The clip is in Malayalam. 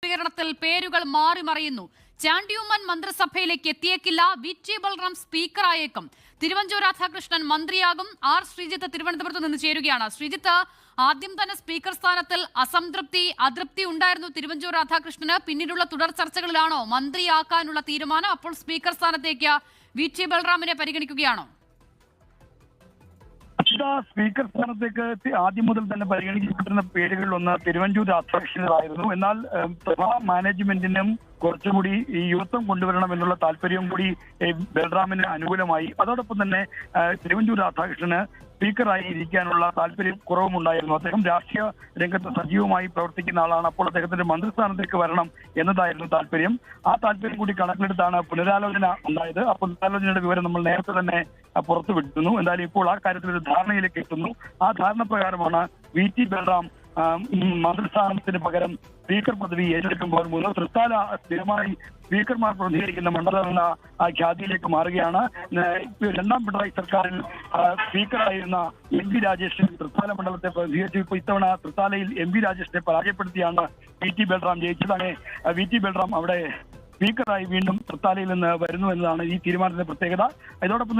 പ്രതികരണത്തിൽ പേരുകൾ മാറി മറിയുന്നു. ചാണ്ടിയുമ്മൻ മന്ത്രിസഭയിലേക്ക് എത്തിയേക്കില്ല. വി.ടി. ബൽറാം സ്പീക്കറായേക്കും. തിരുവഞ്ചൂർ രാധാകൃഷ്ണൻ മന്ത്രിയാകും. ആർ ശ്രീജിത്ത് തിരുവനന്തപുരത്ത് നിന്ന് ചേരുകയാണ്. ശ്രീജിത്ത്, ആദ്യം തന്നെ സ്പീക്കർ സ്ഥാനത്തിൽ അതൃപ്തി ഉണ്ടായിരുന്നു തിരുവഞ്ചൂർ രാധാകൃഷ്ണന്. പിന്നീടുള്ള തുടർ ചർച്ചകളിലാണോ മന്ത്രിയാക്കാനുള്ള തീരുമാനം? അപ്പോൾ സ്പീക്കർ സ്ഥാനത്തേക്ക് വി.ടി. ബൽറാമിനെ പരിഗണിക്കുകയാണോ? സ്പീക്കർ സ്ഥാനത്തേക്ക് ആദ്യം മുതൽ തന്നെ പരിഗണിക്കപ്പെട്ടിരുന്ന പേരുകളിൽ ഒന്ന് തിരുവഞ്ചൂർ രാധാകൃഷ്ണനായിരുന്നു. എന്നാൽ സഭാ മാനേജ്മെന്റിനും കുറച്ചുകൂടി ഈ യുവത്വം കൊണ്ടുവരണം എന്നുള്ള താല്പര്യം കൂടി ബൽറാമിന് അനുകൂലമായി. അതോടൊപ്പം തന്നെ തിരുവഞ്ചൂർ രാധാകൃഷ്ണന് സ്പീക്കറായി ഇരിക്കാനുള്ള താല്പര്യം കുറവുമുണ്ടായിരുന്നു. അദ്ദേഹം രാഷ്ട്രീയ രംഗത്ത് സജീവമായി പ്രവർത്തിക്കുന്ന ആളാണ്. അപ്പോൾ അദ്ദേഹത്തിന്റെ മന്ത്രിസ്ഥാനത്തേക്ക് വരണം എന്നതായിരുന്നു താല്പര്യം. ആ താല്പര്യം കൂടി കണക്കിലെടുത്താണ് പുനരാലോചന ഉണ്ടായത്. ആ പുനരാലോചനയുടെ വിവരം നമ്മൾ നേരത്തെ തന്നെ പുറത്തുവിട്ടിരുന്നു. എന്തായാലും ഇപ്പോൾ ആ കാര്യത്തിൽ ഒരു ധാരണയിലേക്ക് എത്തുന്നു. ആ ധാരണ പ്രകാരമാണ് വി.ടി. ബൽറാം മന്ത്രിസ്ഥാനത്തിന് പകരം സ്പീക്കർ പദവി ഏറ്റെടുക്കുമ്പോൾ തൃത്താല സ്ഥിരമായി സ്പീക്കർമാർ പ്രതികരിക്കുന്ന മണ്ഡലം എന്ന ആ ഖ്യാതിയിലേക്ക് മാറുകയാണ്. രണ്ടാം പിണറായി സർക്കാരിൽ സ്പീക്കറായിരുന്ന എം.വി. രാജേഷിന് തൃത്താല മണ്ഡലത്തെ പ്രതികരിച്ചു. ഇപ്പോൾ ഇത്തവണ തൃത്താലയിൽ എം.വി. രാജേഷിനെ പരാജയപ്പെടുത്തിയാണ് വി.ടി. ബൽറാം ജയിച്ചത്. അങ്ങനെ വി.ടി. ബൽറാം അവിടെ സ്പീക്കറായി വീണ്ടും തൃത്താലയിൽ നിന്ന് വരുന്നു എന്നതാണ് ഈ തീരുമാനത്തിന്റെ പ്രത്യേകത. ഇതോടൊപ്പം